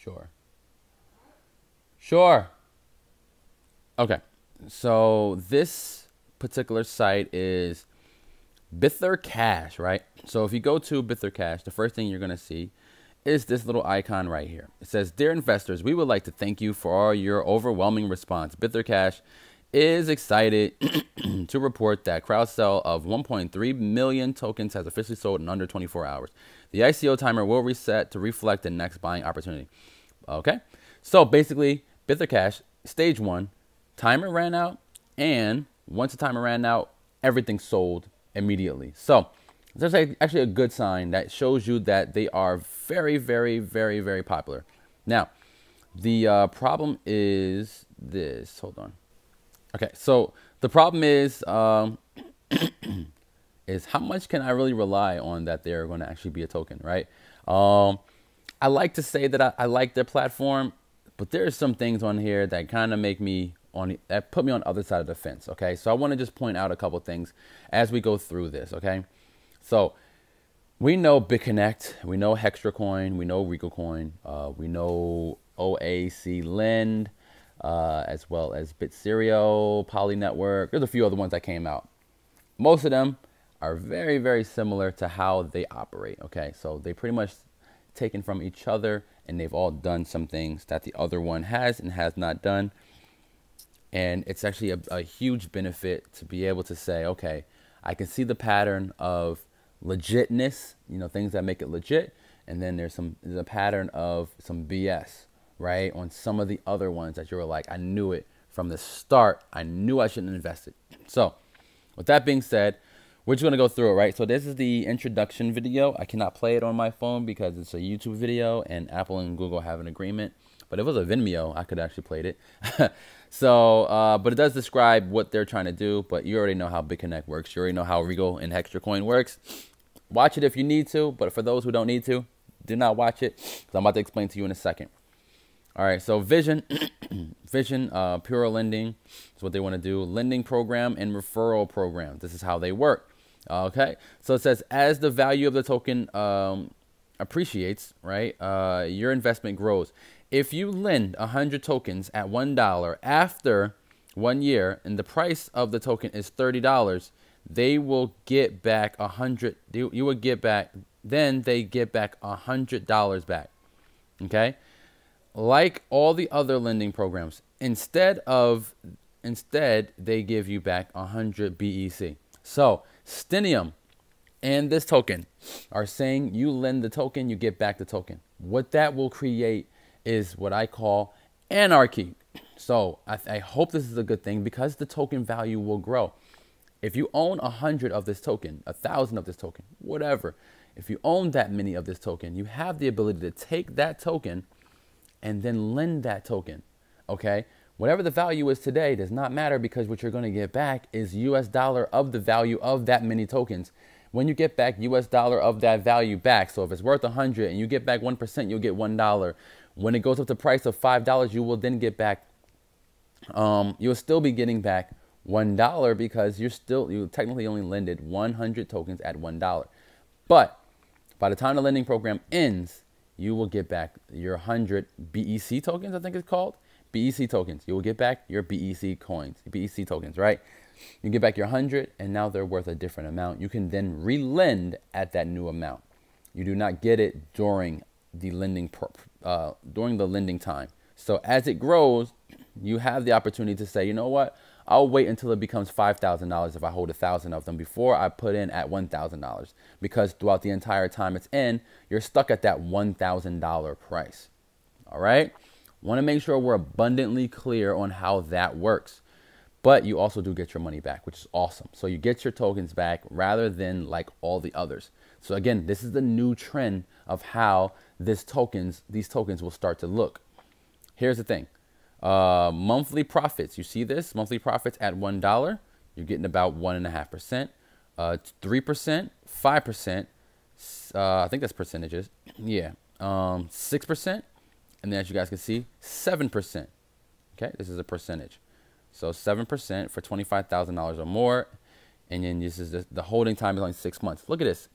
Sure. Sure. Okay. So this particular site is BitherCash, right? So if you go to BitherCash, the first thing you're going to see is this little icon right here. It says, "Dear investors, we would like to thank you for your overwhelming response. BitherCash is excited to report that crowd sale of 1.3 million tokens has officially sold in under 24 hours. The ICO timer will reset to reflect the next buying opportunity." Okay, so basically, BitherCash, stage one, timer ran out, and once the timer ran out, everything sold immediately. So that's actually a good sign that shows you that they are very, very, very, very popular. Now, the problem is this. Hold on. Okay, so the problem is is how much can I really rely on that they're going to actually be a token, right? I like to say that I like their platform, but there's some things on here that kind of make me that put me on the other side of the fence. Okay, so I want to just point out a couple things as we go through this. Okay, so we know BitConnect, we know HextraCoin, we know PreICO Coin, we know OAC Lend, as well as BitSerio, Poly Network. There's a few other ones that came out. Most of them are very, very similar to how they operate. Okay, so they pretty much taken from each other, and they've all done some things that the other one has and has not done. And it's actually a huge benefit to be able to say, okay, I can see the pattern of legitness, you know, things that make it legit, and then there's a pattern of some BS, right, on some of the other ones that you were like, I knew it from the start. I knew I shouldn't have invested. So with that being said, we're just going to go through it, right? So this is the introduction video. I cannot play it on my phone because it's a YouTube video and Apple and Google have an agreement. But if it was a Vimeo, I could actually played it. So, but it does describe what they're trying to do. But you already know how BitConnect works. You already know how PreICO and HextraCoin works. Watch it if you need to. But for those who don't need to, do not watch it, because I'm about to explain to you in a second. All right, so Vision, pure lending is what they want to do. Lending program and referral program. This is how they work. Okay, so it says, as the value of the token appreciates, right, your investment grows. If you lend 100 tokens at $1 after 1 year and the price of the token is $30, they will get back 100. You will get back, then they get back $100 back. Okay, like all the other lending programs, instead they give you back 100 BEC. So Stinium and this token are saying you lend the token, you get back the token. What that will create is what I call anarchy. So I hope this is a good thing, because the token value will grow. If you own 100 of this token, 1,000 of this token, whatever, if you own that many of this token, you have the ability to take that token and then lend that token. Okay, whatever the value is today does not matter, because what you're going to get back is US dollar of the value of that many tokens. When you get back US dollar of that value back, so if it's worth 100 and you get back 1%, you'll get $1. When it goes up to the price of $5, you will then get back, you'll still be getting back $1, because you technically only lended 100 tokens at $1. But by the time the lending program ends, you will get back your 100 BEC tokens, I think it's called. BEC tokens. You will get back your BEC coins, BEC tokens, right? You get back your 100, and now they're worth a different amount. You can then re-lend at that new amount. You do not get it during the lending time. So as it grows, you have the opportunity to say, you know what? I'll wait until it becomes $5,000 if I hold 1,000 of them before I put in at $1,000, because throughout the entire time it's in, you're stuck at that $1,000 price. All right. Want to make sure we're abundantly clear on how that works. But you also do get your money back, which is awesome. So you get your tokens back rather than like all the others. So again, this is the new trend of how these tokens will start to look. Here's the thing. Monthly profits. You see this? Monthly profits at $1. You're getting about 1.5%, 3%, 5%. I think that's percentages. Yeah. 6%. And then as you guys can see, 7%. Okay, this is a percentage. So 7% for $25,000 or more. And then this is the holding time is only 6 months. Look at this.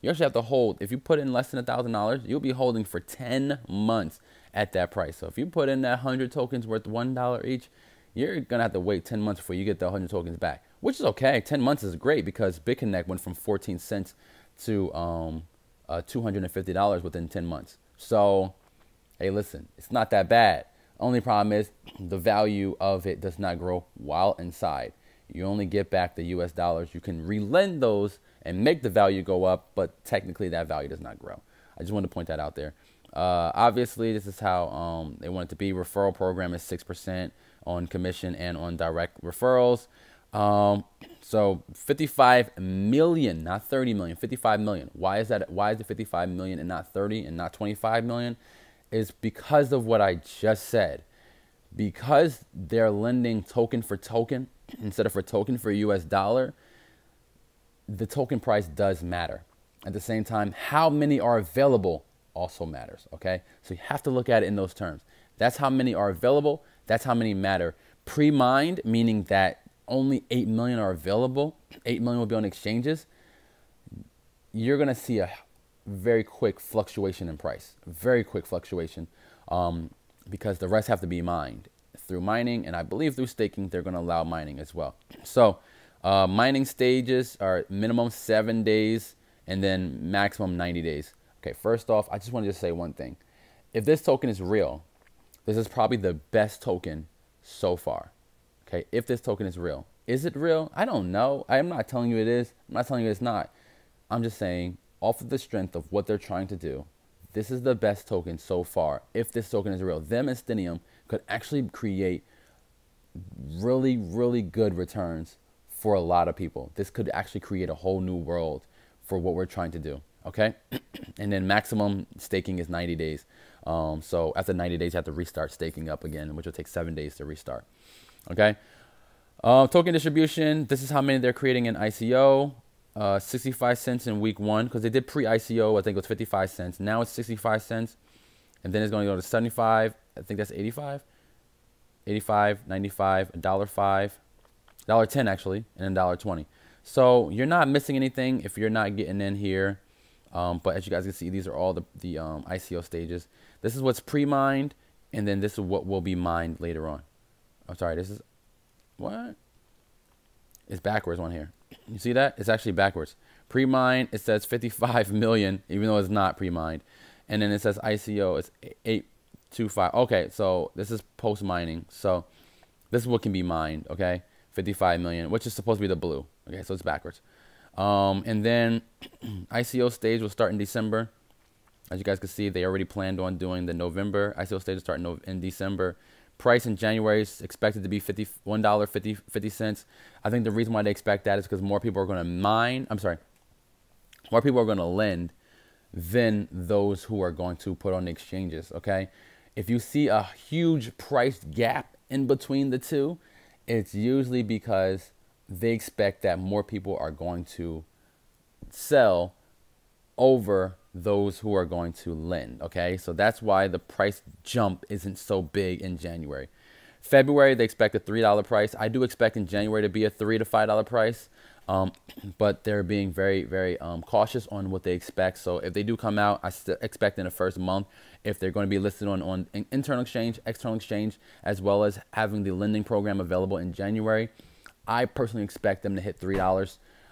You actually have to hold. If you put in less than $1,000, you'll be holding for 10 months at that price. So if you put in that 100 tokens worth $1 each, you're going to have to wait 10 months before you get the 100 tokens back, which is okay. 10 months is great because BitConnect went from 14 cents to $250 within 10 months. So, hey, listen, it's not that bad. Only problem is the value of it does not grow while inside. You only get back the US dollars. You can relend those and make the value go up, but technically that value does not grow. I just wanted to point that out there. Obviously, this is how they want it to be. Referral program is 6% on commission and on direct referrals. So 55 million, not 30 million, 55 million. Why is that? Why is it 55 million and not 30 and not 25 million? Is because of what I just said. Because they're lending token for token instead of for token for US dollar, the token price does matter. At the same time, how many are available also matters, okay? So you have to look at it in those terms. That's how many are available. That's how many matter. Pre-mined, meaning that only 8 million are available. 8 million will be on exchanges. You're going to see a very quick fluctuation in price. Very quick fluctuation because the rest have to be mined through mining. And I believe through staking, they're going to allow mining as well. So mining stages are minimum 7 days and then maximum 90 days. Okay, first off, I just want to just say one thing. If this token is real, this is probably the best token so far. Okay, if this token is real. Is it real? I don't know. I'm not telling you it is. I'm not telling you it's not. I'm just saying, off of the strength of what they're trying to do, this is the best token so far. If this token is real, them and Stinium could actually create really, really good returns for a lot of people. This could actually create a whole new world for what we're trying to do. Okay, and then maximum staking is 90 days. So after 90 days, you have to restart staking up again, which will take 7 days to restart. Okay, token distribution. This is how many they're creating in ICO. 65 cents in week 1 because they did pre-ICO. I think it was 55 cents. Now it's 65 cents, and then it's going to go to 75. I think that's 85, 85, 95, $1.05, $1.10 actually, and then $1.20. So you're not missing anything if you're not getting in here. But as you guys can see, these are all the ICO stages. This is what's pre-mined, and then this is what will be mined later on. I'm sorry, this is what? It's backwards on here. You see that? It's actually backwards. Pre-mined, it says 55 million, even though it's not pre-mined. And then it says ICO, it's 825. Okay, so this is post-mining. So this is what can be mined, okay? 55 million, which is supposed to be the blue. Okay, so it's backwards. And then ICO stage will start in December. As you guys can see, they already planned on doing the November. ICO stage will start in December. Price in January is expected to be $51.50. I think the reason why they expect that is because more people are going to mine. I'm sorry. More people are going to lend than those who are going to put on the exchanges, okay? If you see a huge price gap in between the two, it's usually because they expect that more people are going to sell over those who are going to lend, okay? So that's why the price jump isn't so big in January. February, they expect a $3 price. I do expect in January to be a $3 to $5 price, but they're being very, very cautious on what they expect. So if they do come out, I still expect in the first month, if they're going to be listed on internal exchange, external exchange, as well as having the lending program available in January, I personally expect them to hit $3,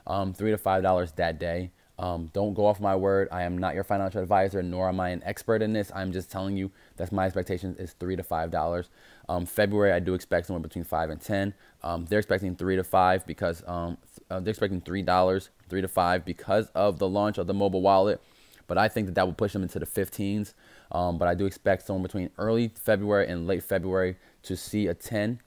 $3 to $5 that day. Don't go off my word. I am not your financial advisor, nor am I an expert in this. I'm just telling you that's my expectation is $3 to $5. February, I do expect somewhere between 5 and 10. They're expecting 3 to 5 because they're expecting $3, 3 to 5 because of the launch of the mobile wallet. But I think that will push them into the 15s. But I do expect somewhere between early February and late February to see a 10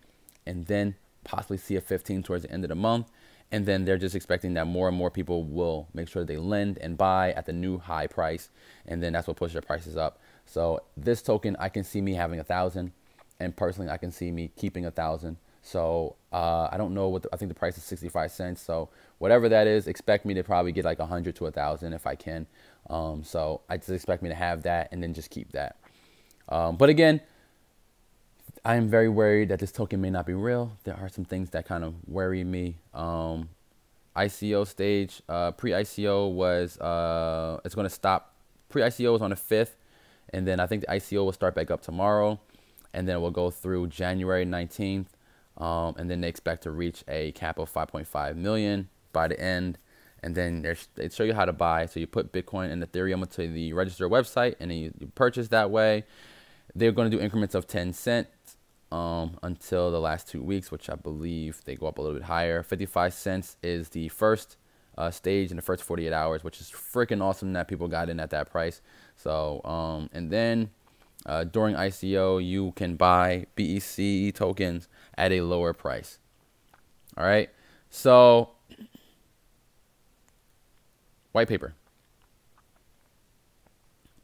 and then possibly see a 15 towards the end of the month. And then they're just expecting that more and more people will make sure they lend and buy at the new high price. And then that's what pushes their prices up. So this token, I can see me having 1,000. And personally, I can see me keeping 1,000. So I don't know what I think the price is 65 cents. So whatever that is, expect me to probably get like 100 to 1,000 if I can. So I just expect me to have that and then just keep that. But again, I am very worried that this token may not be real. There are some things that kind of worry me. I ICO stage. Pre-ICO was it's going to stop. Pre-ICO is on the 5th, and then I think the ICO will start back up tomorrow, and then it will go through January 19th, and then they expect to reach a cap of 5.5 million by the end. And then they show you how to buy. So you put Bitcoin and Ethereum into the register website, and then you purchase that way. They're going to do increments of 10 cents until the last 2 weeks, which I believe they go up a little bit higher. 55 cents is the first stage in the first 48 hours, which is freaking awesome that people got in at that price. So, and then during ICO, you can buy BEC tokens at a lower price. All right. So, white paper.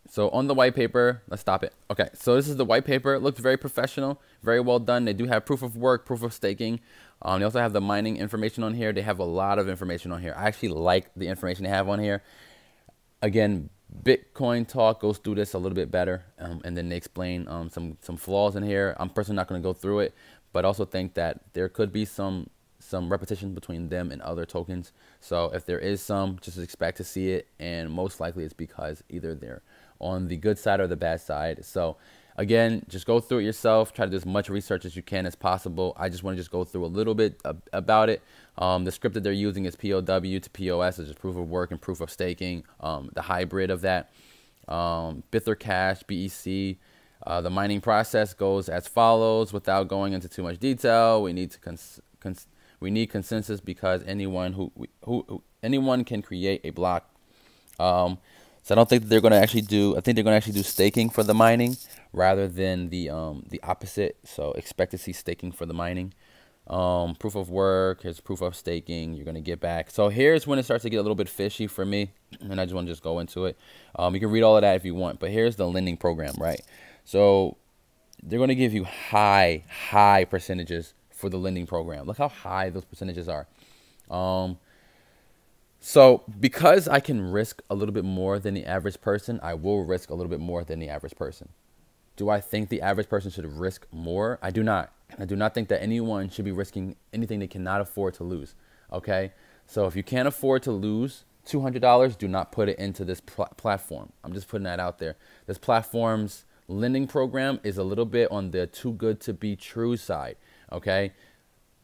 So on the white paper, let's stop it. Okay, so this is the white paper. It looks very professional, very well done. They do have proof of work, proof of staking. They also have the mining information on here. They have a lot of information on here. I actually like the information they have on here. Again, Bitcoin Talk goes through this a little bit better, and then they explain some flaws in here. I'm personally not going to go through it, but also think that there could be some repetition between them and other tokens. So if there is some, just expect to see it, and most likely it's because either they're on the good side or the bad side. So again, just go through it yourself. Try to do as much research as you can as possible. I just want to just go through a little bit about it. The script that they're using is POW to POS, which is proof of work and proof of staking, the hybrid of that. BitherCash, BEC. The mining process goes as follows. Without going into too much detail, we need consensus because anyone anyone can create a block. So I don't think that they're going to actually do. I think they're going to actually do staking for the mining rather than the opposite. So expect to see staking for the mining. Proof of work. Here's proof of staking. You're going to get back. So here's when it starts to get a little bit fishy for me, and I just want to just go into it. You can read all of that if you want, but here's the lending program, right? So they're going to give you high percentages for the lending program. Look how high those percentages are. So because I can risk a little bit more than the average person, I will risk a little bit more than the average person. Do I think the average person should risk more? I do not. I do not think that anyone should be risking anything they cannot afford to lose. Okay? So if you can't afford to lose $200, do not put it into this platform. I'm just putting that out there. This platform's lending program is a little bit on the too good to be true side. Okay?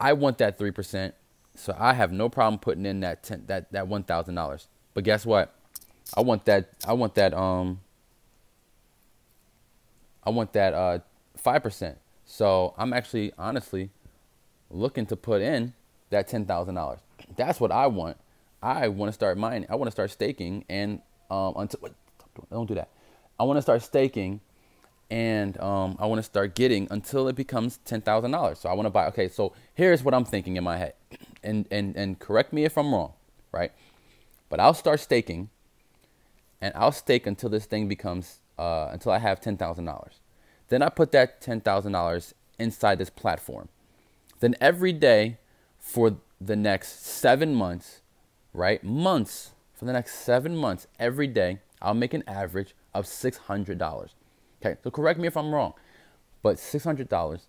I want that 3%. So I have no problem putting in that $1,000. But guess what? I want that 5%. So I'm actually honestly looking to put in that $10,000. That's what I want. I want to start mining. I want to start staking, and don't do that. I want to start staking, and I want to start getting until it becomes $10,000. So I want to buy. Okay, so here's what I'm thinking in my head. And correct me if I'm wrong, right? But I'll start staking, and I'll stake until this thing becomes, until I have $10,000. Then I put that $10,000 inside this platform. Then every day for the next 7 months, right? For the next 7 months, every day, I'll make an average of $600. Okay, so correct me if I'm wrong, but $600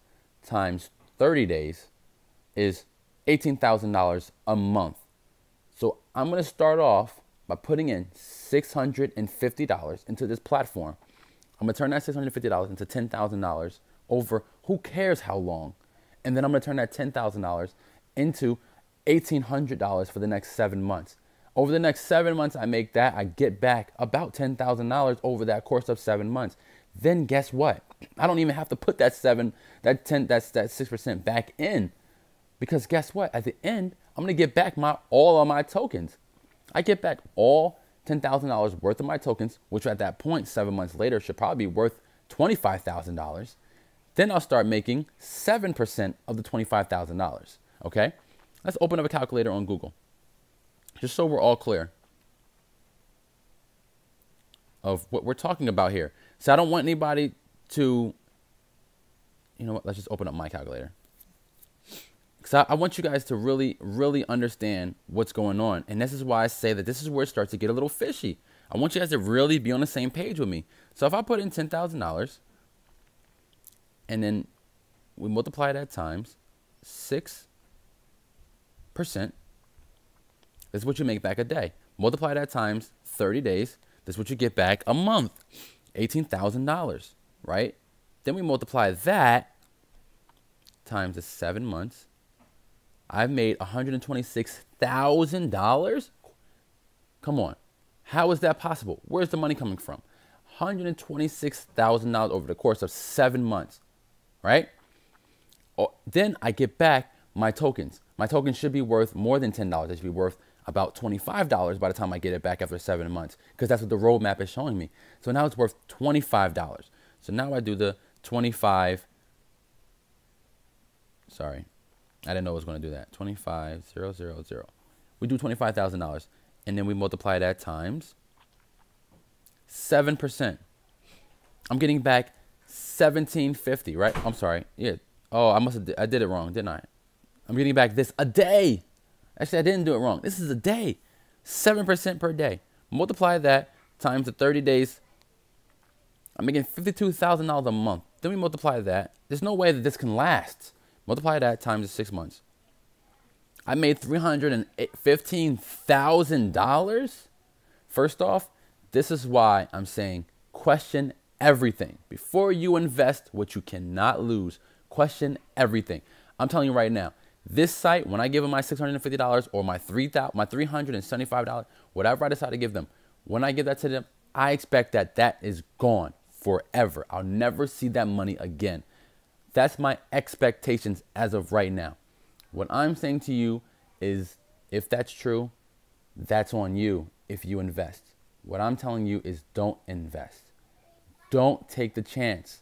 times 30 days is $18,000 a month. So I'm going to start off by putting in $650 into this platform. I'm going to turn that $650 into $10,000 over who cares how long. And then I'm going to turn that $10,000 into $1,800 for the next 7 months. Over the next 7 months, I make that. I get back about $10,000 over that course of 7 months. Then guess what? I don't even have to put that 6% back in. Because guess what? At the end, I'm going to get back all of my tokens. I get back all $10,000 worth of my tokens, which at that point, 7 months later, should probably be worth $25,000. Then I'll start making 7% of the $25,000. Okay? Let's open up a calculator on Google. Just so we're all clear of what we're talking about here. So I don't want anybody to, you know what? Let's just open up my calculator. Because I want you guys to really, really understand what's going on. And this is why I say that this is where it starts to get a little fishy. I want you guys to really be on the same page with me. So if I put in $10,000 and then we multiply that times 6%, This is what you make back a day. Multiply that times 30 days. This is what you get back a month. $18,000, right? Then we multiply that times the 7 months. I've made $126,000. Come on. How is that possible? Where's the money coming from? $126,000 over the course of 7 months, right? Then I get back my tokens. My tokens should be worth more than $10. They should be worth about $25 by the time I get it back after 7 months, because that's what the roadmap is showing me. So now it's worth $25. So now I do the 25. Sorry, I didn't know I was going to do that. 25,000. We do $25,000, and then we multiply that times 7%. I'm getting back $1,750, right? I'm sorry. Yeah. Oh, I did it wrong, didn't I? I'm getting back this a day. Actually, I didn't do it wrong. This is a day. 7% per day. Multiply that times the 30 days. I'm making $52,000 a month. Then we multiply that. There's no way that this can last. Multiply that times the 6 months. I made $315,000. First off, this is why I'm saying question everything. Before you invest what you cannot lose, question everything. I'm telling you right now, this site, when I give them my $650 or my $375, whatever I decide to give them, when I give that to them, I expect that that is gone forever. I'll never see that money again. That's my expectations as of right now. What I'm saying to you is, if that's true, that's on you if you invest. What I'm telling you is don't invest. Don't take the chance.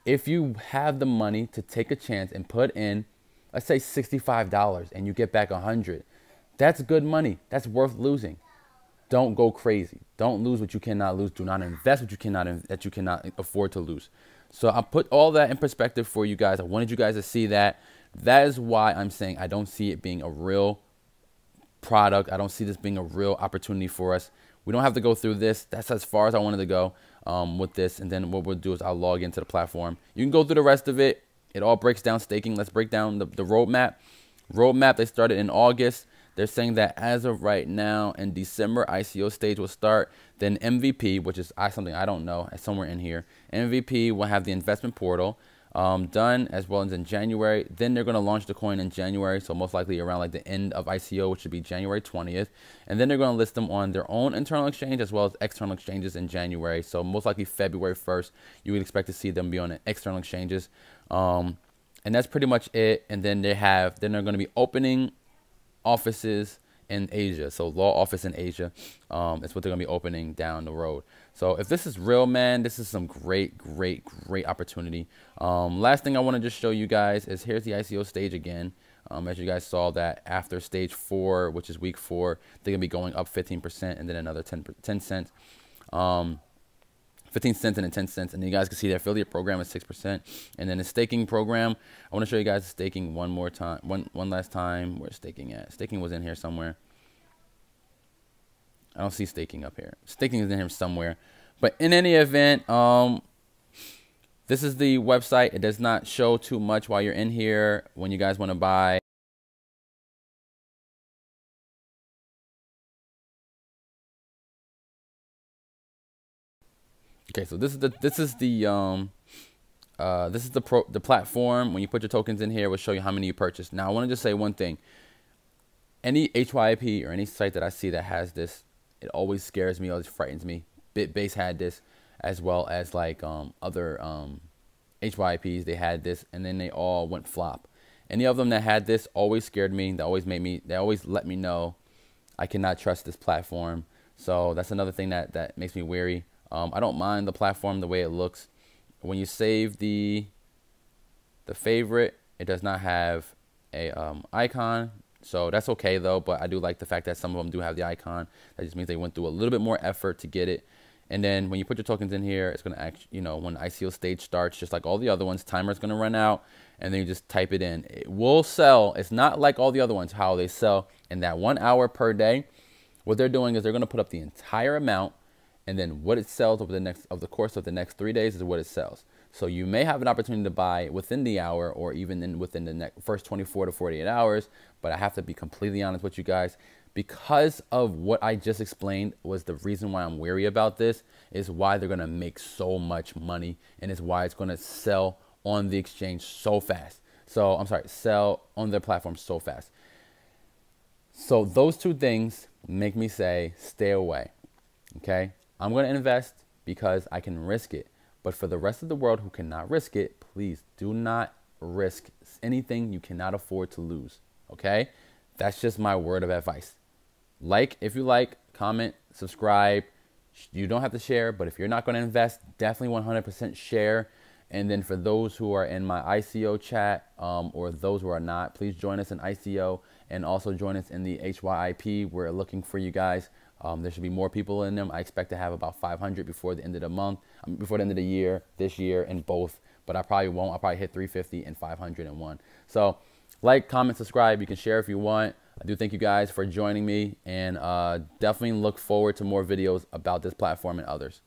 If you have the money to take a chance and put in, let's say $65 and you get back $100, that's good money. That's worth losing. Don't go crazy. Don't lose what you cannot lose. Do not invest what you cannot afford to lose. So I put all that in perspective for you guys. I wanted you guys to see that. That is why I'm saying I don't see it being a real product. I don't see this being a real opportunity for us. We don't have to go through this. That's as far as I wanted to go with this. And then what we'll do is I'll log into the platform. You can go through the rest of it. It all breaks down staking. Let's break down the roadmap. Roadmap, they started in August. They're saying that as of right now, in December, ICO stage will start. Then MVP, which is something I don't know, somewhere in here. MVP will have the investment portal done, as well as in January. Then they're going to launch the coin in January, so most likely around like the end of ICO, which should be January 20th. And then they're going to list them on their own internal exchange as well as external exchanges in January. So most likely February 1st, you would expect to see them be on external exchanges. And that's pretty much it. And then they're going to be opening offices in Asia. So law office in Asia is what they're going to be opening down the road. So if this is real, man, this is some great opportunity. Last thing I want to just show you guys is here's the ICO stage again. As you guys saw that after stage 4, which is week 4, they're going to be going up 15% and then another 10 cents. 15 cents and then 10 cents. And then you guys can see the affiliate program is 6%. And then the staking program, I want to show you guys the staking one last time. Where's staking at? Staking was in here somewhere. I don't see staking up here. Staking is in here somewhere. But in any event, this is the website. It does not show too much while you're in here when you guys want to buy. Okay, so this is the platform. When you put your tokens in here, it will show you how many you purchased. Now, I want to just say one thing. Any HYP or any site that I see that has this, it always scares me, always frightens me. BitBase had this, as well as like other HYPs. They had this, and then they all went flop. Any of them that had this always scared me. They always let me know I cannot trust this platform. So that's another thing that makes me wary. I don't mind the platform the way it looks. When you save the favorite, it does not have a icon, so that's okay though. But I do like the fact that some of them do have the icon. That just means they went through a little bit more effort to get it. And then when you put your tokens in here, it's gonna when ICO stage starts, just like all the other ones, timer's gonna run out, and then you just type it in. It will sell. It's not like all the other ones how they sell in that 1 hour per day. What they're doing is they're gonna put up the entire amount. And then what it sells over the course of the next 3 days is what it sells. So you may have an opportunity to buy within the hour or even within the first 24 to 48 hours. But I have to be completely honest with you guys. because of what I just explained was the reason why I'm wary about this, is why they're going to make so much money, and is why it's going to sell on the exchange so fast. So I'm sorry, sell on their platform so fast. So those two things make me say stay away. Okay, I'm going to invest because I can risk it. But for the rest of the world who cannot risk it, please do not risk anything you cannot afford to lose. Okay, that's just my word of advice. Like if you like, comment, subscribe. You don't have to share, but if you're not going to invest, definitely 100% share. And then for those who are in my ICO chat, or those who are not, please join us in ICO and also join us in the HYIP. We're looking for you guys. There should be more people in them. I expect to have about 500 before the end of the month, before the end of the year, this year, in both. But I probably won't. I'll probably hit 350 and 501. So like, comment, subscribe. You can share if you want. I do thank you guys for joining me, and definitely look forward to more videos about this platform and others.